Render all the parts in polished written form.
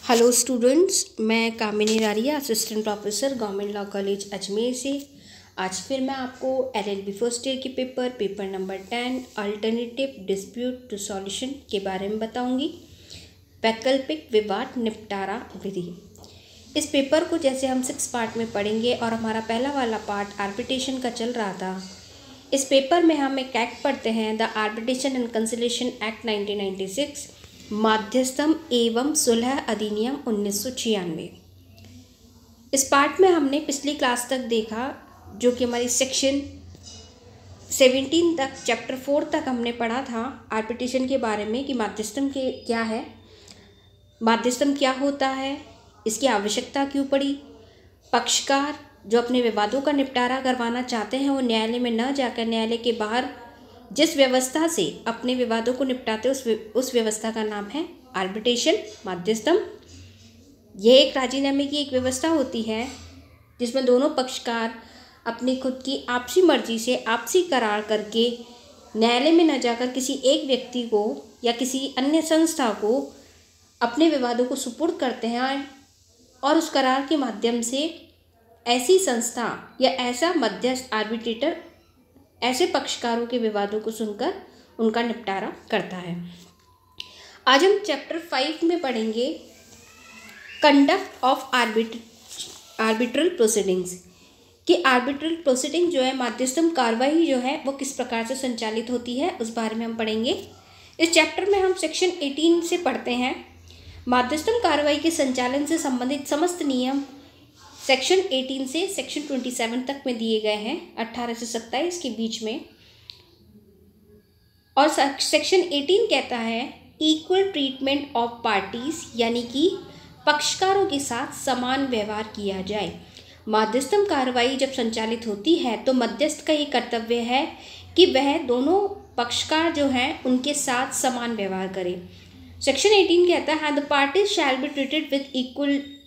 Hello students, मैं Kamini Raria, assistant professor government law college Ajmer से। आज फिर मैं आपको एलएलबी फर्स्ट ईयर के paper number 10 alternative dispute resolution के बारे में बताऊंगी। वैकल्पिक विवाद निपटारा विधि। इस पेपर को जैसे हम 6 पार्ट में पढ़ेंगे और हमारा पहला वाला पार्ट आर्बिट्रेशन का चल रहा था। इस पेपर में हम एक एक्ट पढ़ते हैं, the arbitration and conciliation act 1996, माध्यस्थम एवं सुलह अधिनियम 1996। इस पार्ट में हमने पिछली क्लास तक देखा, जो कि हमारी सेक्शन 17 तक, चैप्टर 4 तक हमने पढ़ा था आर्बिट्रेशन के बारे में कि माध्यस्थम के क्या है, माध्यस्थम क्या होता है, इसकी आवश्यकता क्यों पड़ी, पक्षकार जो अपने विवादों का निपटारा करवाना चाहते हैं वो न्यायालय में न जाकर न्यायालय के बाहर जिस व्यवस्था से अपने विवादों को निपटाते उस व्यवस्था का नाम है आर्बिट्रेशन, माध्यस्थम। यह एक राजीनामे की एक व्यवस्था होती है जिसमें दोनों पक्षकार अपनी खुद की आपसी मर्जी से आपसी करार करके न्यायालय में न जाकर किसी एक व्यक्ति को या किसी अन्य संस्था को अपने विवादों को सुपुर्द करते हैं और उस करार के माध्यम से ऐसी संस्था या ऐसा मध्यस्थ आर्बिट्रेटर ऐसे पक्षकारों के विवादों को सुनकर उनका निपटारा करता है। आज हम चैप्टर 5 में पढ़ेंगे कंडक्ट ऑफ आर्बिट्रल प्रोसीडिंग्स कि आर्बिट्रल प्रोसीडिंग जो है, माध्यस्थम कार्रवाई जो है वो किस प्रकार से संचालित होती है, उस बारे में हम पढ़ेंगे। इस चैप्टर में हम सेक्शन 18 से पढ़ते हैं। माध्यस्थम कार्रवाई के संचालन से संबंधित समस्त नियम सेक्शन 18 से सेक्शन 27 तक में दिए गए हैं, 18 से 27 के बीच में। और सेक्शन 18 कहता है इक्वल ट्रीटमेंट ऑफ पार्टीज, यानी कि पक्षकारों के साथ समान व्यवहार किया जाए। माध्यस्थम कार्रवाई जब संचालित होती है तो मध्यस्थ का ये कर्तव्य है कि वह दोनों पक्षकार जो हैं उनके साथ समान व्यवहार करे। सेक्शन 18 कहता है the parties shall be treated with equality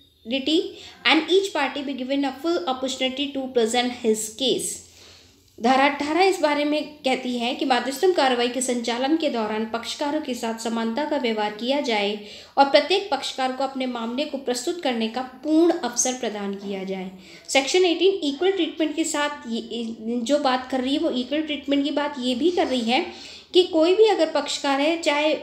and each party be given a full opportunity to present his case। धारा 18 इस बारे में कहती है कि माध्यस्थम कार्रवाई के संचालन के दौरान पक्षकारों के साथ समानता का व्यवहार किया जाए और प्रत्येक पक्षकार को अपने मामले को प्रस्तुत करने का पूर्ण अवसर प्रदान किया जाए। सेक्शन 18 इक्वल ट्रीटमेंट के साथ जो बात कर रही है वो इक्वल ट्रीटमेंट की बात ये भी कर रही है कि कोई भी अगर पक्षकार है, चाहे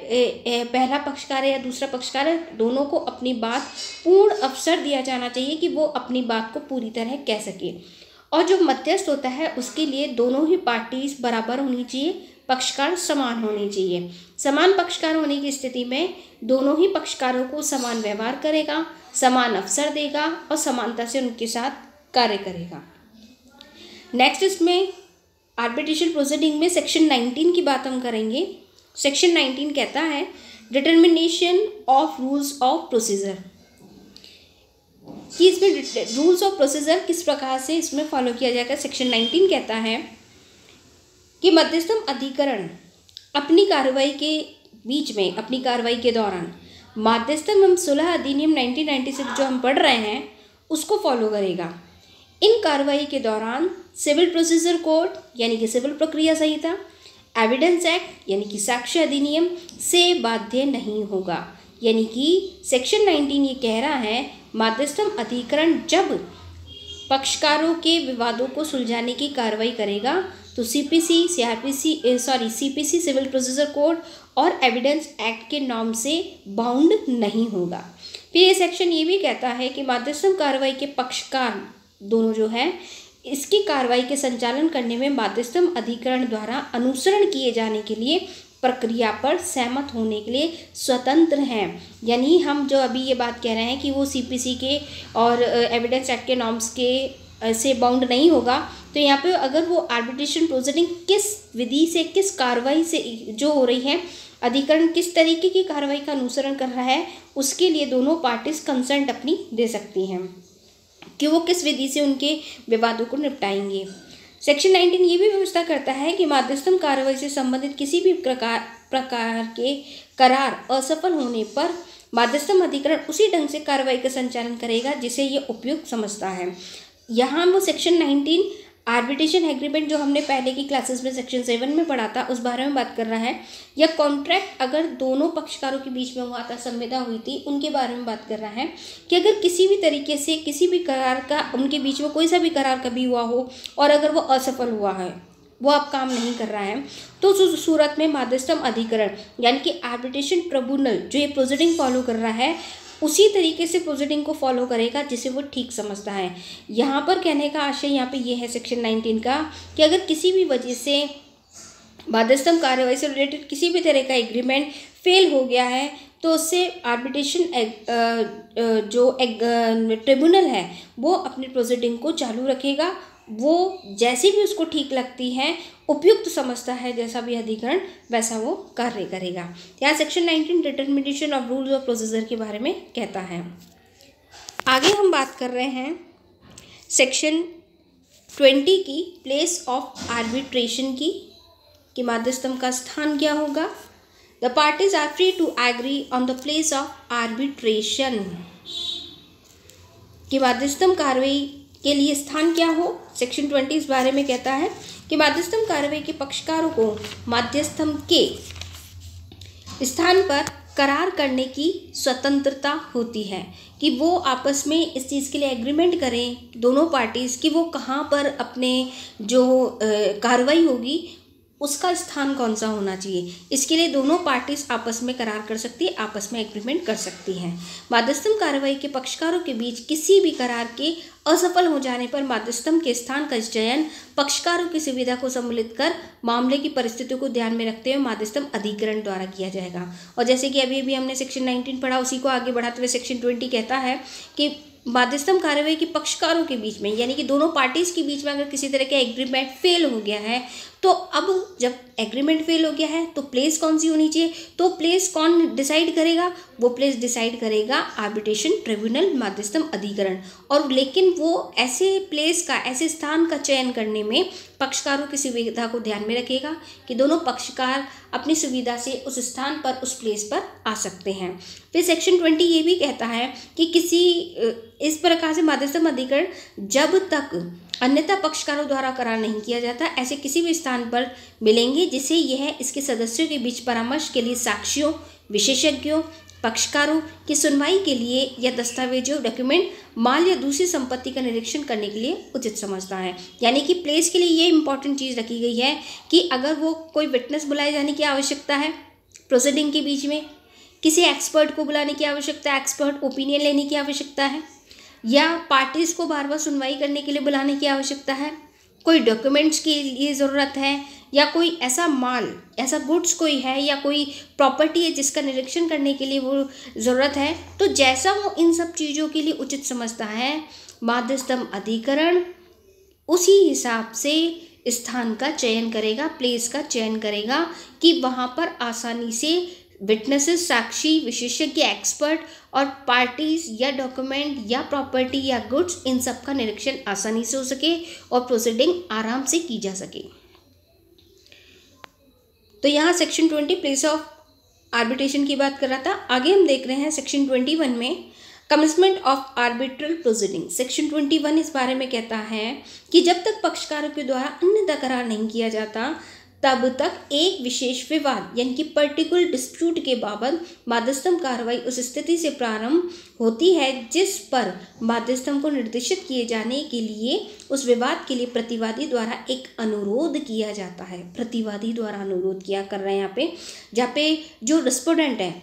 पहला पक्षकार है या दूसरा पक्षकार है, दोनों को अपनी बात पूर्ण अवसर दिया जाना चाहिए कि वो अपनी बात को पूरी तरह कह सके। और जो मध्यस्थ होता है उसके लिए दोनों ही पार्टीज बराबर होनी चाहिए, पक्षकार समान होने चाहिए। समान पक्षकार होने की स्थिति में दोनों ही पक्षकारों को समान व्यवहार करेगा, समान अवसर देगा और समानता से उनके साथ कार्य करेगा। नेक्स्ट इसमें आर्बिट्रेशन प्रोसीडिंग में सेक्शन 19 की बात हम करेंगे। सेक्शन 19 कहता है determination of rules of procedure, कि इसमें रूल्स ऑफ प्रोसीजर किस प्रकार से इसमें फॉलो किया जाएगा। सेक्शन 19 कहता है कि मध्यस्थम अधिकरण अपनी कार्रवाई के बीच में, अपनी कार्रवाई के दौरान माध्यस्थम एवं सुलह अधिनियम 1996 जो हम पढ़ रहे हैं उसको फॉलो करेगा। इन कार्रवाई के दौरान सिविल प्रोसीजर कोड यानी कि सिविल प्रक्रिया संहिता, एविडेंस एक्ट यानी कि साक्ष्य अधिनियम से बाध्य नहीं होगा। यानी कि सेक्शन 19 ये कह रहा है माध्यस्थम अधिकरण जब पक्षकारों के विवादों को सुलझाने की कार्रवाई करेगा तो सीपीसी सिविल प्रोसीजर कोड और एविडेंस एक्ट के नॉर्म से बाउंड नहीं होगा। फिर ये सेक्शन ये भी कहता है कि माध्यस्थम कार्रवाई के पक्षकार दोनों जो है इसकी कार्रवाई के संचालन करने में माध्यस्थम अधिकरण द्वारा अनुसरण किए जाने के लिए प्रक्रिया पर सहमत होने के लिए स्वतंत्र हैं। यानी हम जो अभी ये बात कह रहे हैं कि वो सीपीसी के और एविडेंस एक्ट के नॉर्म्स के से बाउंड नहीं होगा, तो यहाँ पे अगर वो आर्बिट्रेशन प्रोसीडिंग किस विधि से, किस कार्रवाई से जो हो रही है, अधिकरण किस तरीके की कार्रवाई का अनुसरण कर रहा है, उसके लिए दोनों पार्टीज कंसेंट अपनी दे सकती हैं कि वो किस विधि से उनके विवादों को निपटाएंगे। सेक्शन 19 ये भी व्यवस्था करता है कि माध्यस्थम कार्रवाई से संबंधित किसी भी प्रकार के करार असफल होने पर माध्यस्थम अधिकरण उसी ढंग से कार्रवाई का संचालन करेगा जिसे ये उपयुक्त समझता है। यहाँ वो सेक्शन 19 आर्बिट्रेशन एग्रीमेंट जो हमने पहले की क्लासेस में सेक्शन 7 में पढ़ा था उस बारे में बात कर रहा है, या कॉन्ट्रैक्ट अगर दोनों पक्षकारों के बीच में हुआ था, संविदा हुई थी, उनके बारे में बात कर रहा है कि अगर किसी भी तरीके से किसी भी करार का उनके बीच में कोई सा भी करार कभी हुआ हो और अगर वो असफल हुआ है, वो अब काम नहीं कर रहा है, तो उस सूरत में मध्यस्थम अधिकरण यानी कि आर्बिट्रेशन ट्रिब्यूनल जो ये प्रोसीडिंग फॉलो कर रहा है उसी तरीके से प्रोसीडिंग को फॉलो करेगा जिसे वो ठीक समझता है। यहाँ पर कहने का आशय यहाँ पे ये है सेक्शन 19 का कि अगर किसी भी वजह से मध्यस्थम कार्यवाही से रिलेटेड किसी भी तरह का एग्रीमेंट फेल हो गया है तो उससे आर्बिट्रेशन जो ट्रिब्यूनल है वो अपनी प्रोसीडिंग को चालू रखेगा। वो जैसी भी उसको ठीक लगती है, उपयुक्त समझता है, जैसा भी अधिकरण वैसा वो कार्य करेगा। यहाँ section 19 determination of rules of procedure के बारे में कहता है। आगे हम बात कर रहे हैं सेक्शन 20 की, प्लेस ऑफ आर्बिट्रेशन की, कि मध्यस्थम का स्थान क्या होगा। The parties are free to agree on the place of arbitration, कि मध्यस्थम कार्रवाई के लिए स्थान क्या हो। सेक्शन 20 इस बारे में कहता है कि मध्यस्थम कार्रवाई के पक्षकारों को मध्यस्थम के स्थान पर करार करने की स्वतंत्रता होती है, कि वो आपस में इस चीज़ के लिए एग्रीमेंट करें दोनों पार्टीज़ कि वो कहाँ पर अपने जो कार्रवाई होगी उसका स्थान कौन सा होना चाहिए। इसके लिए दोनों पार्टीज आपस में करार कर सकती है, आपस में एग्रीमेंट कर सकती हैं। मध्यस्थम कार्रवाई के पक्षकारों के बीच किसी भी करार के असफल हो जाने पर मध्यस्थम के स्थान का चयन पक्षकारों की सुविधा को सम्मिलित कर मामले की परिस्थितियों को ध्यान में रखते हुए मध्यस्थम अधिकरण द्वारा किया जाएगा। और जैसे कि अभी हम सेक्शन 19 पढ़ा, उसी को आगे बढ़ाते हुए सेक्शन 20 कहता है कि मध्यस्थम कार्रवाई के पक्षकारों के बीच में यानी कि दोनों पार्टीज के बीच में अगर किसी तरह का एग्रीमेंट फेल हो गया है तो अब जब एग्रीमेंट फेल हो गया है तो प्लेस कौन सी होनी चाहिए, तो प्लेस कौन डिसाइड करेगा, वो प्लेस डिसाइड करेगा आर्बिट्रेशन ट्रिब्यूनल मध्यस्थम अधिकरण। और लेकिन वो ऐसे प्लेस का, ऐसे स्थान का चयन करने में पक्षकारों की सुविधा को ध्यान में रखेगा कि दोनों पक्षकार अपनी सुविधा से उस स्थान पर, उस प्लेस पर आ सकते हैं। फिर सेक्शन 20 ये भी कहता है कि किसी इस प्रकार से मध्यस्थम अधिकरण जब तक अन्यथा पक्षकारों द्वारा करार नहीं किया जाता ऐसे किसी भी स्थान पर मिलेंगे जिसे यह इसके सदस्यों के बीच परामर्श के लिए साक्षियों, विशेषज्ञों, पक्षकारों की सुनवाई के लिए या दस्तावेजों, डॉक्यूमेंट, माल या दूसरी संपत्ति का निरीक्षण करने के लिए उचित समझता है। यानी कि प्लेस के लिए ये इंपॉर्टेंट चीज़ रखी गई है कि अगर वो कोई विटनेस बुलाए जाने की आवश्यकता है प्रोसीडिंग के बीच में, किसी एक्सपर्ट को बुलाने की आवश्यकता है, एक्सपर्ट ओपिनियन लेने की आवश्यकता है, या पार्टीज़ को बार बार सुनवाई करने के लिए बुलाने की आवश्यकता है, कोई डॉक्यूमेंट्स के लिए ज़रूरत है, या कोई ऐसा माल, ऐसा गुड्स कोई है या कोई प्रॉपर्टी है जिसका निरीक्षण करने के लिए वो ज़रूरत है, तो जैसा वो इन सब चीज़ों के लिए उचित समझता है मध्यस्थम अधिकरण उसी हिसाब से स्थान का चयन करेगा, प्लेस का चयन करेगा कि वहाँ पर आसानी से विटनेसेस, साक्षी, विशेषज्ञ, एक्सपर्ट और पार्टीज या डॉक्यूमेंट या प्रॉपर्टी या गुड्स, इन सब का निरीक्षण आसानी से हो सके और प्रोसीडिंग आराम से की जा सके। तो यहाँ सेक्शन 20 प्लेस ऑफ आर्बिट्रेशन की बात कर रहा था। आगे हम देख रहे हैं सेक्शन 21 में commitment of arbitral proceeding. Section 21 इस बारे में कहता है कि जब तक पक्षकारों के द्वारा अन्यथा करार नहीं किया जाता तब तक एक विशेष विवाद यानी कि पर्टिकुलर डिस्प्यूट के बाबत मध्यस्थम कार्रवाई उस स्थिति से प्रारंभ होती है जिस पर मध्यस्थम को निर्देशित किए जाने के लिए उस विवाद के लिए प्रतिवादी द्वारा एक अनुरोध किया जाता है। प्रतिवादी द्वारा अनुरोध किया कर रहे हैं यहाँ पे, जहाँ पे जो रिस्पोंडेंट है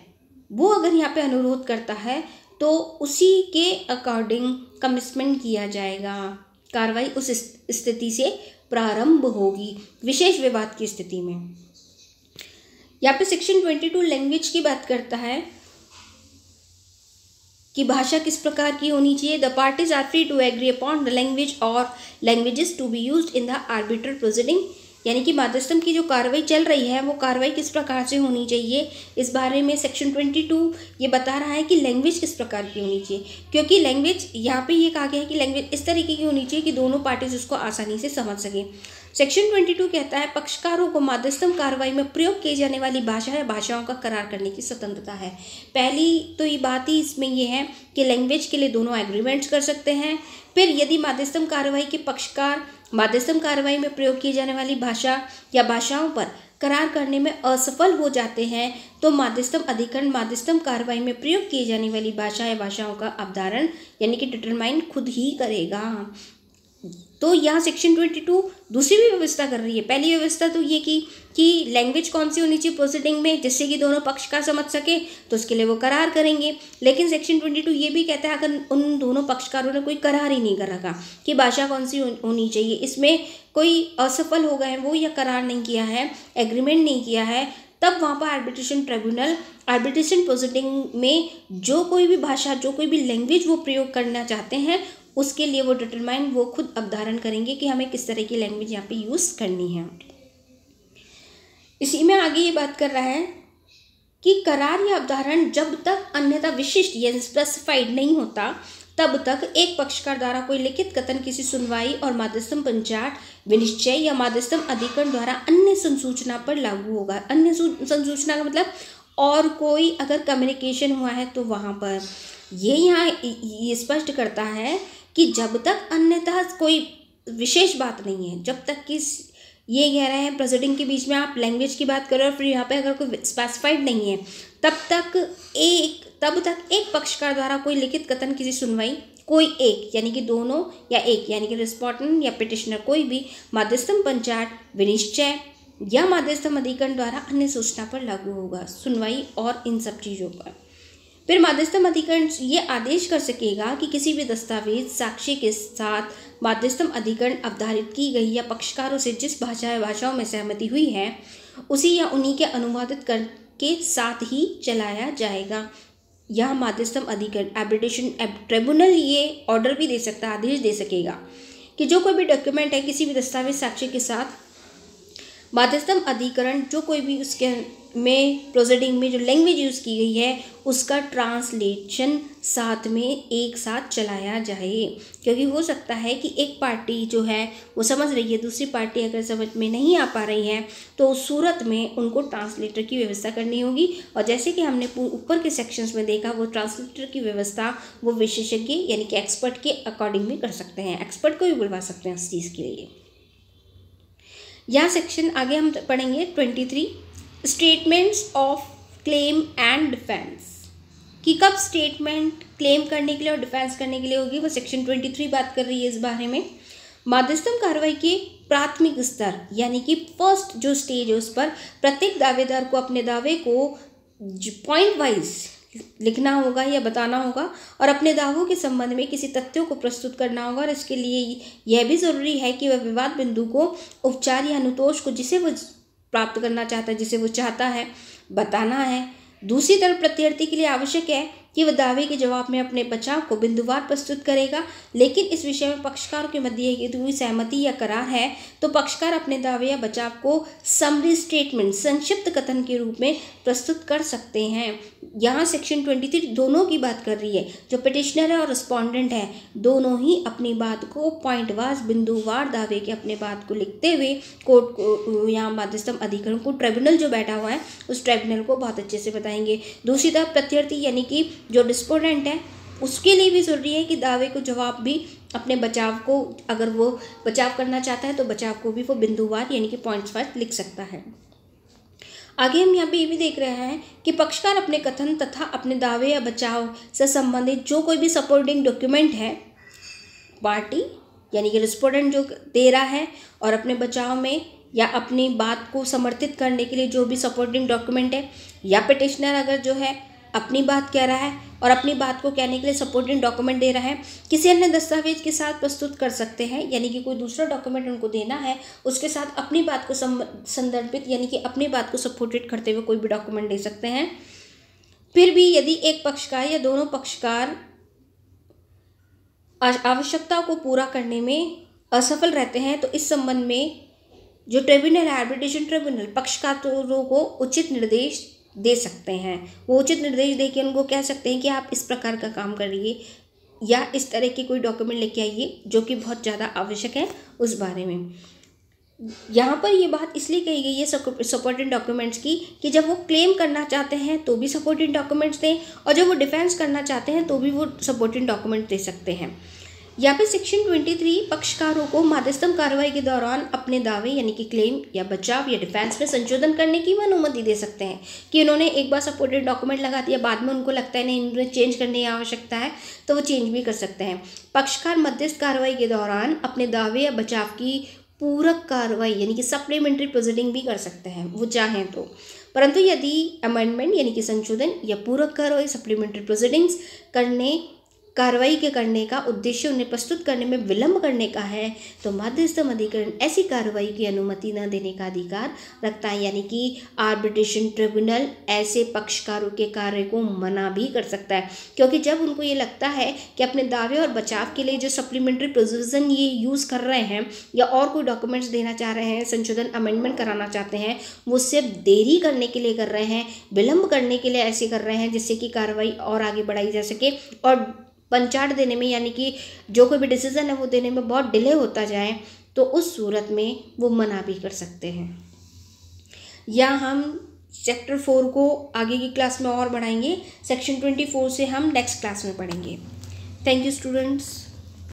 वो अगर यहाँ पे अनुरोध करता है तो उसी के अकॉर्डिंग कमिटमेंट किया जाएगा, कार्रवाई उस स्थिति से प्रारंभ होगी विशेष विवाद की स्थिति में। यहाँ पे सेक्शन 22 लैंग्वेज की बात करता है कि भाषा किस प्रकार की होनी चाहिए। The parties are free to agree upon the language और languages to be used in the arbitral proceeding, यानी कि मध्यस्थम की जो कार्रवाई चल रही है वो कार्रवाई किस प्रकार से होनी चाहिए, इस बारे में सेक्शन 22 ये बता रहा है कि लैंग्वेज किस प्रकार की होनी चाहिए। क्योंकि लैंग्वेज यहाँ पे ये कहा गया है कि लैंग्वेज इस तरीके की होनी चाहिए कि दोनों पार्टीज उसको आसानी से समझ सकें। सेक्शन 22 कहता है पक्षकारों को मध्यस्थम कार्रवाई में प्रयोग की जाने वाली भाषा या भाषाओं का करार करने की स्वतंत्रता है। पहली तो ये बात ही इसमें ये है कि लैंग्वेज के लिए दोनों एग्रीमेंट्स कर सकते हैं। फिर यदि मध्यस्थम कार्रवाई के पक्षकार मध्यस्थम कार्रवाई में प्रयोग की जाने वाली भाषा या भाषाओं पर करार करने में असफल हो जाते हैं तो मध्यस्थम अधिकरण मध्यस्थम कार्रवाई में प्रयोग की जाने वाली भाषा या भाषाओं का अवधारण यानी कि डिटरमाइन खुद ही करेगा। तो यहाँ सेक्शन 22 दूसरी भी व्यवस्था कर रही है। पहली व्यवस्था तो ये कि लैंग्वेज कौन सी होनी चाहिए प्रोसीडिंग में जिससे कि दोनों पक्षकार समझ सके, तो उसके लिए वो करार करेंगे। लेकिन सेक्शन 22 ये भी कहता है अगर उन दोनों पक्षकारों ने कोई करार ही नहीं कर रखा कि भाषा कौन सी होनी चाहिए, इसमें कोई असफल हो गए हैं वो या करार नहीं किया है, एग्रीमेंट नहीं किया है, तब वहाँ पर आर्बिट्रेशन ट्रिब्यूनल आर्बिट्रेशन प्रोसीडिंग में जो कोई भी भाषा जो कोई भी लैंग्वेज वो प्रयोग करना चाहते हैं उसके लिए वो डिटरमाइन वो खुद अवधारण करेंगे कि हमें किस तरह की लैंग्वेज यहाँ पे यूज़ करनी है। इसी में आगे ये बात कर रहा है कि करार या अवधारण जब तक अन्यथा विशिष्ट या स्पेसिफाइड नहीं होता तब तक एक पक्षकार द्वारा कोई लिखित कथन किसी सुनवाई और मध्यस्थम पंचायत विनिश्चय या मध्यस्थम अधिकरण द्वारा अन्य संसूचना पर लागू होगा। अन्य संसूचना का मतलब और कोई अगर कम्युनिकेशन हुआ है तो वहाँ पर ये यहाँ ये स्पष्ट करता है कि जब तक अन्यथा कोई विशेष बात नहीं है, जब तक कि ये कह रहे हैं प्रोसीडिंग के बीच में आप लैंग्वेज की बात करो और फिर यहाँ पे अगर कोई स्पेसिफाइड नहीं है तब तक एक पक्षकार द्वारा कोई लिखित कथन किसी सुनवाई कोई एक यानी कि दोनों या एक यानी कि रिस्पोंडेंट या पिटिशनर कोई भी मध्यस्थम पंचायत विनिश्चय या मध्यस्थम अधिकरण द्वारा अन्य सूचना पर लागू होगा, सुनवाई और इन सब चीज़ों पर। फिर मध्यस्थम अधिकरण ये आदेश कर सकेगा कि किसी भी दस्तावेज साक्ष्य के साथ मध्यस्थम अधिकरण अवधारित की गई या पक्षकारों से जिस भाषा या भाषाओं में सहमति हुई है उसी या उन्हीं के अनुवादित कर के साथ ही चलाया जाएगा। यह मध्यस्थम अधिकरण आर्बिट्रेशन ट्रिब्यूनल ये ऑर्डर भी दे सकता है, आदेश दे सकेगा कि जो कोई भी डॉक्यूमेंट है किसी भी दस्तावेज साक्ष्य के साथ मध्यस्थम अधिकरण जो कोई भी उसके में प्रोसीडिंग में जो लैंग्वेज यूज़ की गई है उसका ट्रांसलेशन साथ में एक साथ चलाया जाए, क्योंकि हो सकता है कि एक पार्टी जो है वो समझ रही है, दूसरी पार्टी अगर समझ में नहीं आ पा रही है तो उस सूरत में उनको ट्रांसलेटर की व्यवस्था करनी होगी। और जैसे कि हमने ऊपर के सेक्शंस में देखा वो ट्रांसलेटर की व्यवस्था वो विशेषज्ञ यानी कि एक्सपर्ट के अकॉर्डिंग भी कर सकते हैं, एक्सपर्ट को भी बुलवा सकते हैं उस चीज़ के लिए। यह सेक्शन आगे हम पढ़ेंगे 23 statements of claim and defence कि कब स्टेटमेंट क्लेम करने के लिए और डिफेंस करने के लिए होगी, वो सेक्शन 23 बात कर रही है इस बारे में। मध्यस्थम कार्रवाई के प्राथमिक स्तर यानी कि फर्स्ट जो स्टेज है उस पर प्रत्येक दावेदार को अपने दावे को पॉइंट वाइज लिखना होगा या बताना होगा और अपने दावों के संबंध में किसी तथ्यों को प्रस्तुत करना होगा। और इसके लिए यह भी ज़रूरी है कि वह विवाद बिंदु को उपचार या अनुतोष को जिसे वो प्राप्त करना चाहता है, जिसे वो चाहता है, बताना है। दूसरी तरफ प्रत्यार्थी के लिए आवश्यक है कि वह दावे के जवाब में अपने बचाव को बिंदुवार प्रस्तुत करेगा, लेकिन इस विषय में पक्षकारों के मध्य यदि कोई सहमति या करार है तो पक्षकार अपने दावे या बचाव को समरी स्टेटमेंट संक्षिप्त कथन के रूप में प्रस्तुत कर सकते हैं। यहाँ सेक्शन 23 दोनों की बात कर रही है, जो पिटिशनर है और रिस्पोंडेंट है दोनों ही अपनी बात को पॉइंटवार बिंदुवार दावे के अपने बात को लिखते हुए कोर्ट को यहाँ मध्यस्थम अधिकरण को ट्रिब्यूनल जो बैठा हुआ है उस ट्रिब्यूनल को बहुत अच्छे से बताएंगे। दूसरी तरफ प्रत्यार्थी यानी कि जो रिस्पोंडेंट है उसके लिए भी ज़रूरी है कि दावे को जवाब भी अपने बचाव को अगर वो बचाव करना चाहता है तो बचाव को भी वो बिंदुवार यानी कि पॉइंट्स वार लिख सकता है। आगे हम यहाँ पे ये भी देख रहे हैं कि पक्षकार अपने कथन तथा अपने दावे या बचाव से संबंधित जो कोई भी सपोर्टिंग डॉक्यूमेंट है पार्टी यानी कि रिस्पोंडेंट जो दे रहा है और अपने बचाव में या अपनी बात को समर्थित करने के लिए जो भी सपोर्टिंग डॉक्यूमेंट है या पिटिशनर अगर जो है अपनी बात कह रहा है और अपनी बात को कहने के लिए सपोर्टिंग डॉक्यूमेंट दे रहा है किसी अन्य दस्तावेज के साथ प्रस्तुत कर सकते हैं, यानी कि कोई दूसरा डॉक्यूमेंट उनको देना है उसके साथ अपनी बात को संदर्भित यानी कि अपनी बात को सपोर्टेड करते हुए कोई भी डॉक्यूमेंट दे सकते हैं। फिर भी यदि एक पक्षकार या दोनों पक्षकार आवश्यकता को पूरा करने में असफल रहते हैं तो इस संबंध में जो ट्रिब्यूनल है आर्बिट्रेशन ट्रिब्यूनल पक्षकारों को उचित निर्देश दे सकते हैं। वो उचित निर्देश देके उनको कह सकते हैं कि आप इस प्रकार का काम करिए या इस तरह की कोई डॉक्यूमेंट लेके आइए जो कि बहुत ज़्यादा आवश्यक है उस बारे में। यहाँ पर ये बात इसलिए कही गई है सपोर्टिंग डॉक्यूमेंट्स की कि जब वो क्लेम करना चाहते हैं तो भी सपोर्टिंग डॉक्यूमेंट्स दें और जब वो डिफेंस करना चाहते हैं तो भी वो सपोर्टिंग डॉक्यूमेंट दे सकते हैं। यहाँ पे सेक्शन 23 पक्षकारों को मध्यस्थम कार्रवाई के दौरान अपने दावे यानी कि क्लेम या बचाव या डिफेंस में संशोधन करने की वो अनुमति दे सकते हैं कि उन्होंने एक बार सपोर्टेड डॉक्यूमेंट लगा दिया, बाद में उनको लगता है नहीं इन्हें चेंज करने की आवश्यकता है तो वो चेंज भी कर सकते हैं। पक्षकार मध्यस्थ कार्रवाई के दौरान अपने दावे या बचाव की पूरक कार्रवाई यानी कि सप्लीमेंट्री प्रोसीडिंग भी कर सकते हैं वो चाहें तो, परंतु यदि अमेंडमेंट यानी कि संशोधन या पूरक कार्रवाई सप्लीमेंट्री प्रोसीडिंग्स कार्रवाई के करने का उद्देश्य उन्हें प्रस्तुत करने में विलंब करने का है तो मध्यस्थम अधिकरण ऐसी कार्रवाई की अनुमति न देने का अधिकार रखता है, यानी कि आर्बिट्रेशन ट्रिब्यूनल ऐसे पक्षकारों के कार्य को मना भी कर सकता है, क्योंकि जब उनको ये लगता है कि अपने दावे और बचाव के लिए जो सप्लीमेंट्री प्रोविजन ये यूज़ कर रहे हैं या और कोई डॉक्यूमेंट्स देना चाह रहे हैं, संशोधन अमेंडमेंट कराना चाहते हैं, वो सिर्फ देरी करने के लिए कर रहे हैं, विलंब करने के लिए ऐसे कर रहे हैं जिससे कि कार्रवाई और आगे बढ़ाई जा सके और पंचाट देने में यानी कि जो कोई भी डिसीजन है वो देने में बहुत डिले होता जाए तो उस सूरत में वो मना भी कर सकते हैं। या हम चैप्टर 4 को आगे की क्लास में और बढ़ाएंगे, सेक्शन 24 से हम नेक्स्ट क्लास में पढ़ेंगे। Thank you students.